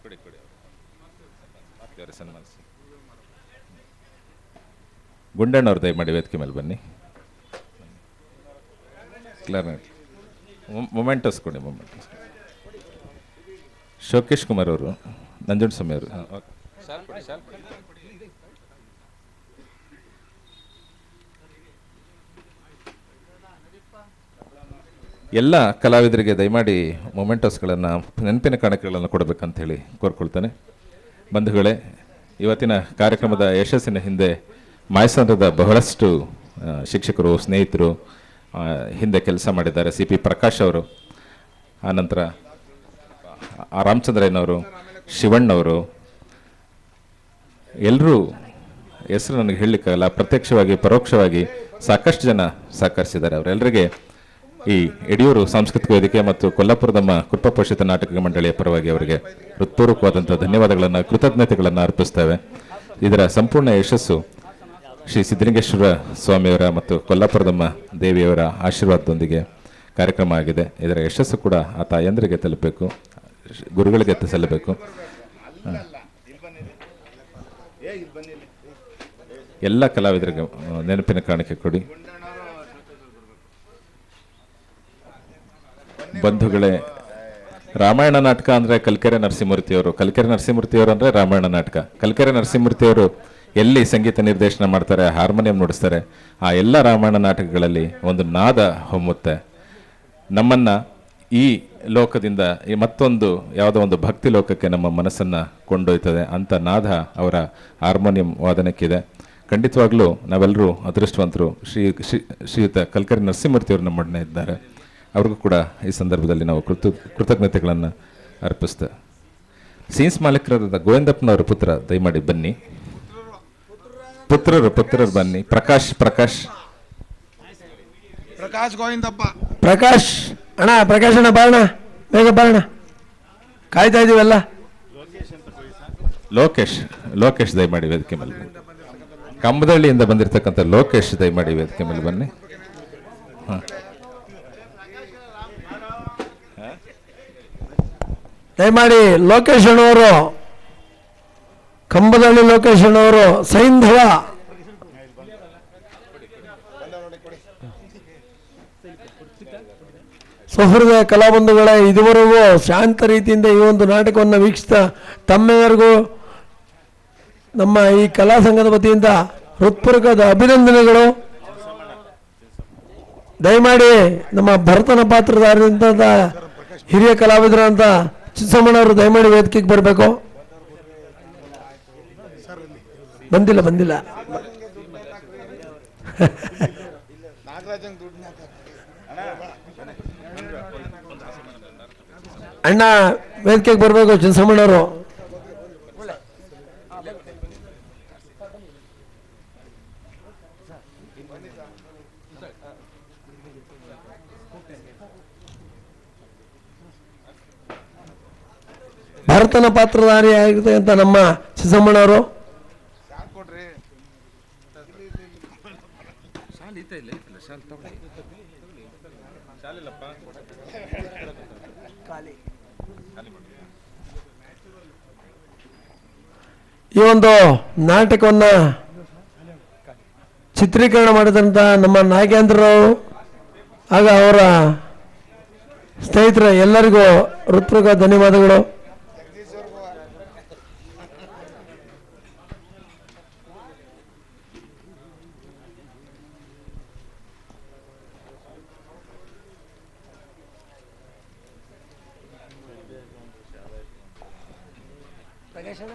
ಕೊಡಿ ಕೊಡಿ ಅವರೇ ಸನ್ಮಾನಿಸಿ. ಗುಂಡಣ್ಣವ್ರು ದಯಮಾಡಿ ವೇದಿಕೆ ಮೇಲೆ ಬನ್ನಿ. ಕ್ಲಾರ್ನೆಟ್ ಮೊಮೆಂಟಸ್ ಕೊಡಿ, ಮೊಮೆಂಟಸ್. ಶೋಕೇಶ್ ಕುಮಾರ್ ಅವರು, ನಂಜುಂಡಸ್ವಾಮಿ ಅವರು. ಎಲ್ಲ ಕಲಾವಿದರಿಗೆ ದಯಮಾಡಿ ಮೊಮೆಂಟೋಸ್ಗಳನ್ನು, ನೆನಪಿನ ಕಾಣಿಕೆಗಳನ್ನು ಕೊಡಬೇಕಂತ ಹೇಳಿ ಕೋರ್ಕೊಳ್ತಾನೆ. ಬಂಧುಗಳೇ, ಇವತ್ತಿನ ಕಾರ್ಯಕ್ರಮದ ಯಶಸ್ಸಿನ ಹಿಂದೆ ಮಾಯಸಂದ್ರದ ಬಹಳಷ್ಟು ಶಿಕ್ಷಕರು, ಸ್ನೇಹಿತರು ಹಿಂದೆ ಕೆಲಸ ಮಾಡಿದ್ದಾರೆ. ಸಿ ಪಿ ಪ್ರಕಾಶ್ ಅವರು, ಆನಂತರ ರಾಮಚಂದ್ರಯ್ಯನವರು, ಶಿವಣ್ಣವರು, ಎಲ್ಲರೂ ಹೆಸರು ನನಗೆ ಹೇಳಲಿಕ್ಕಾಗಲ್ಲ. ಪ್ರತ್ಯಕ್ಷವಾಗಿ ಪರೋಕ್ಷವಾಗಿ ಸಾಕಷ್ಟು ಜನ ಸಹಕರಿಸಿದ್ದಾರೆ. ಅವರೆಲ್ಲರಿಗೆ ಈ ಯಡಿಯೂರು ಸಾಂಸ್ಕೃತಿಕ ವೇದಿಕೆ ಮತ್ತು ಕೊಲ್ಲಾಪುರದಮ್ಮ ಕೃಪಾಪೋಷಿತ ನಾಟಕ ಮಂಡಳಿಯ ಪರವಾಗಿ ಅವರಿಗೆ ಹೃತ್ಪೂರ್ವಕವಾದಂಥ ಧನ್ಯವಾದಗಳನ್ನು, ಕೃತಜ್ಞತೆಗಳನ್ನು ಅರ್ಪಿಸ್ತೇವೆ. ಇದರ ಸಂಪೂರ್ಣ ಯಶಸ್ಸು ಶ್ರೀ ಸಿದ್ಧಲಿಂಗೇಶ್ವರ ಸ್ವಾಮಿಯವರ ಮತ್ತು ಕೊಲ್ಲಾಪುರದಮ್ಮ ದೇವಿಯವರ ಆಶೀರ್ವಾದದೊಂದಿಗೆ ಕಾರ್ಯಕ್ರಮ ಆಗಿದೆ. ಇದರ ಯಶಸ್ಸು ಕೂಡ ಆ ತಾಯಂದರಿಗೆ ತಲುಪಬೇಕು, ಗುರುಗಳಿಗೆ ಸಲ್ಲಬೇಕು. ಎಲ್ಲ ಕಲಾವಿದರಿಗೆ ನೆನಪಿನ ಕಾಣಿಕೆ ಕೊಡಿ. ಬಂಧುಗಳೇ, ರಾಮಾಯಣ ನಾಟಕ ಅಂದರೆ ಕಲ್ಕೆರೆ ನರಸಿಂಹಮೂರ್ತಿಯವರು, ಕಲ್ಕೆರೆ ನರಸಿಂಹಮೂರ್ತಿಯವರು ಅಂದರೆ ರಾಮಾಯಣ ನಾಟಕ. ಕಲ್ಕೆರೆ ನರಸಿಂಹಮೂರ್ತಿಯವರು ಎಲ್ಲಿ ಸಂಗೀತ ನಿರ್ದೇಶನ ಮಾಡ್ತಾರೆ, ಹಾರ್ಮೋನಿಯಂ ನುಡಿಸ್ತಾರೆ, ಆ ಎಲ್ಲ ರಾಮಾಯಣ ನಾಟಕಗಳಲ್ಲಿ ಒಂದು ನಾದ ಹೊಮ್ಮುತ್ತೆ. ನಮ್ಮನ್ನು ಈ ಲೋಕದಿಂದ ಈ ಮತ್ತೊಂದು ಯಾವುದೋ ಒಂದು ಭಕ್ತಿ ಲೋಕಕ್ಕೆ ನಮ್ಮ ಮನಸ್ಸನ್ನು ಕೊಂಡೊಯ್ತದೆ. ಅಂಥ ನಾದ ಅವರ ಹಾರ್ಮೋನಿಯಂ ವಾದನಕ್ಕಿದೆ. ಖಂಡಿತವಾಗ್ಲೂ ನಾವೆಲ್ಲರೂ ಅದೃಷ್ಟವಂತರು. ಶ್ರೀಯುತ ಕಲ್ಕೆರೆ ನರಸಿಂಹಮೂರ್ತಿಯವರು ನಮ್ಮೊಡನೆ ಇದ್ದಾರೆ. ಅವ್ರಿಗೂ ಕೂಡ ಈ ಸಂದರ್ಭದಲ್ಲಿ ನಾವು ಕೃತಜ್ಞತೆಗಳನ್ನು ಅರ್ಪಿಸ್ತೇವೆ. ಸೀನ್ಸ್ ಮಾಲೀಕರಾದ ಗೋವಿಂದಪ್ಪನವರ ಪುತ್ರ ದಯಮಾಡಿ ಬನ್ನಿ. ಪುತ್ರರು ಬನ್ನಿ. ಪ್ರಕಾಶ್ ಗೋವಿಂದಪ್ಪ, ಪ್ರಕಾಶ್ ಅಣ್ಣ ಬಾರಣ, ಬೇಗ ಬಾರಣ, ಕಾಯ್ತಾ ಇದೀವಲ್ಲ. ಲೋಕೇಶ್ ದಯಮಾಡಿ ವೇದಿಕೆ ಮೇಲೆ ಬನ್ನಿ. ಕಂಬದಳ್ಳಿಯಿಂದ ಬಂದಿರತಕ್ಕಂಥ ಲೋಕೇಶ್ ದಯಮಾಡಿ ವೇದಿಕೆ ಮೇಲೆ ಬನ್ನಿ. ದಯಮಾಡಿ ಲೋಕೇಶ್ ಅಣ್ಣವರು, ಕಂಬದಳ್ಳಿ ಲೋಕೇಶ್ ಅಣ್ಣವರು, ಸೈಂಧವ ಸೌಹೃದಯ ಕಲಾಬಂಧುಗಳೇ, ಇದುವರೆಗೂ ಶಾಂತ ರೀತಿಯಿಂದ ಈ ಒಂದು ನಾಟಕವನ್ನು ವೀಕ್ಷಿಸಿದ ತಮ್ಮೆಲ್ಲರಿಗೂ ನಮ್ಮ ಈ ಕಲಾ ಸಂಘದ ವತಿಯಿಂದ ಹೃತ್ಪೂರ್ವಕದ ಅಭಿನಂದನೆಗಳು. ದಯಮಾಡಿ ನಮ್ಮ ಭರತನ ಪಾತ್ರಧಾರಿದಂಥ ಹಿರಿಯ ಕಲಾವಿದರಂತ ಚಿಕ್ಕಮ್ಮನವರು ದಯಮಾಡಿ ವೇದಿಕೆಗೆ ಬರಬೇಕು. ಬಂದಿಲ್ಲ ಅಣ್ಣ ವೇದಿಕೆಗೆ ಬರಬೇಕು. ಚಿನ್ನಸಮ್ಮನವರು ಭರತನ ಪಾತ್ರಧಾರಿ ಆಗಿದೆ ಅಂತ ನಮ್ಮ ಚಿನ್ನಸಮ್ಮನವರು. ಈ ಒಂದು ನಾಟಕವನ್ನು ಚಿತ್ರೀಕರಣ ಮಾಡಿದಂಥ ನಮ್ಮ ನಾಗೇಂದ್ರರಾವ್ ಆಗ ಅವರ ಸ್ನೇಹಿತರ ಎಲ್ಲರಿಗೂ ಹೃತ್ಪೂರ್ವಕ ಧನ್ಯವಾದಗಳು. ಪ್ರಕಾಶನ